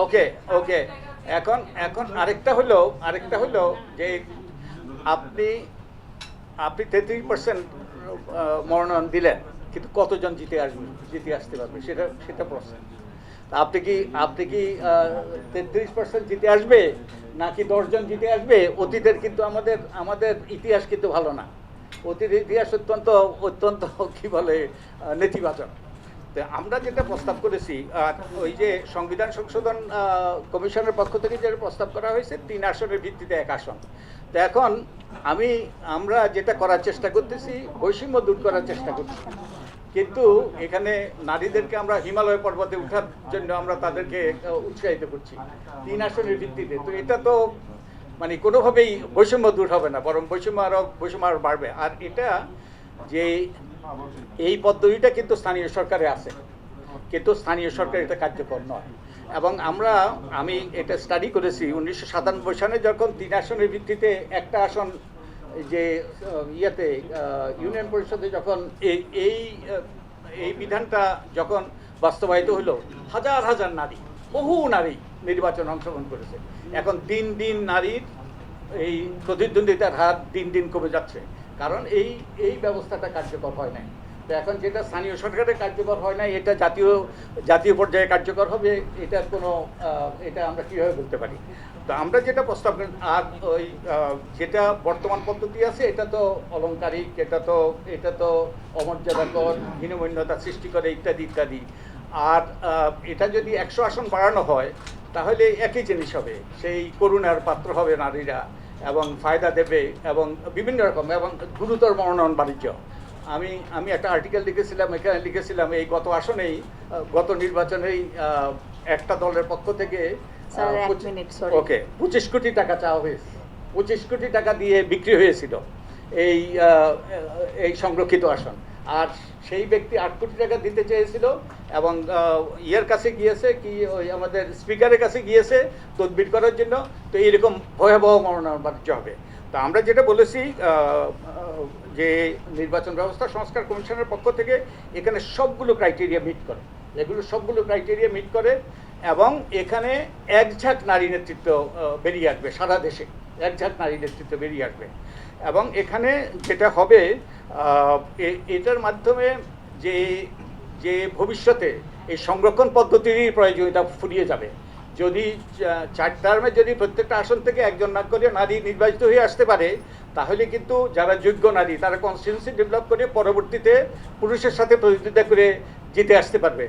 ওকে ওকে এখন এখন আরেকটা হলো যে আপনি আপনি 33% মনোনয়ন দিলেন, কিন্তু কতজন জিতে আসতে পারবে সেটা সেটা প্রশ্ন। আপনি কি 33% জিতে আসবে নাকি 10 জন জিতে আসবে? অতীতের কিন্তু আমাদের আমাদের ইতিহাস কিন্তু ভালো না। অতীতের ইতিহাস অত্যন্ত অত্যন্ত কি বলে নেতিবাচক। তো আমরা যেটা প্রস্তাব করেছি, ওই যে সংবিধান সংশোধন কমিশনের পক্ষ থেকে যেটা প্রস্তাব করা হয়েছে 3 আসনের ভিত্তিতে 1 আসন। তো এখন আমরা যেটা করার চেষ্টা করতেছি, বৈষম্য দূর করার চেষ্টা করছি, কিন্তু এখানে নারীদেরকে আমরা হিমালয় পর্বতে ওঠার জন্য আমরা তাদেরকে উৎসাহিত করছি 3 আসনের ভিত্তিতে। তো এটা তো মানে কোনোভাবেই বৈষম্য দূর হবে না, বরং বৈষম্য আরো বাড়বে। আর এটা যে এই পদ্ধতিটা কিন্তু স্থানীয় সরকারে আছে, কিন্তু স্থানীয় সরকার এটা কার্যকর নয়। এবং আমি এটা স্টাডি করেছি 1997 সালে যখন 3 আসনের ভিত্তিতে একটা আসন যে ইয়েতে ইউনিয়ন পরিষদে যখন এই এই বিধানটা যখন বাস্তবায়িত হলো, হাজার হাজার নারী, বহু নারী নির্বাচন অংশগ্রহণ করেছে। এখন দিন দিন নারীর এই প্রতিদ্বন্দ্বিতার হার দিন দিন কমে যাচ্ছে, কারণ এই ব্যবস্থাটা কার্যকর হয় নাই। তো এখন যেটা স্থানীয় সরকারে কার্যকর হয় নাই, এটা জাতীয় পর্যায়ে কার্যকর হবে, এটার কোনো এটা আমরা কীভাবে বলতে পারি? তো আমরা যেটা প্রস্তাব করি, আর ওই যেটা বর্তমান পদ্ধতি আছে এটা তো অলংকারিক, এটা তো অমর্যাদাকর, হীনমন্যতা সৃষ্টি করে ইত্যাদি ইত্যাদি। আর এটা যদি 100 আসন বাড়ানো হয় তাহলে একই জিনিস হবে, সেই করুণার পাত্র হবে নারীরা এবং ফায়দা দেবে এবং বিভিন্ন রকম এবং গুরুতর মনোনয়ন বাণিজ্য। আমি একটা আর্টিকেল লিখেছিলাম, এখানে লিখেছিলাম এই গত নির্বাচনেই একটা দলের পক্ষ থেকে 25 কোটি টাকা চাওয়া হয়েছে, 25 কোটি টাকা দিয়ে বিক্রি হয়েছিল এই এই সংরক্ষিত আসন। আর সেই ব্যক্তি 8 কোটি টাকা দিতে চেয়েছিল এবং ইয়ের কাছে গিয়েছে, কি ওই আমাদের স্পিকারের কাছে গিয়েছে তদবির করার জন্য। তো এইরকম ভয়াবহ মনোনয়ন বাণিজ্য হবে। তো আমরা যেটা বলেছি যে নির্বাচন ব্যবস্থা সংস্কার কমিশনের পক্ষ থেকে এখানে সবগুলো ক্রাইটেরিয়া মিট করে এবং এখানে একঝাঁক নারী নেতৃত্ব বেরিয়ে আসবে, সারা দেশে একঝাঁক নারী নেতৃত্ব বেরিয়ে আসবে। এবং এখানে যেটা হবে এটার মাধ্যমে যে যে ভবিষ্যতে এই সংরক্ষণ পদ্ধতির প্রয়োজনীয়তা ফুরিয়ে যাবে। যদি 4 টার্মে যদি প্রত্যেকটা আসন থেকে একজন না করে নারী নির্বাচিত হয়ে আসতে পারে, তাহলে কিন্তু যারা যোগ্য নারী তারা কনস্টিটিউয়েন্সি ডেভেলপ করে পরবর্তীতে পুরুষের সাথে প্রতিদ্বন্দ্বিতা করে জিতে আসতে পারবে।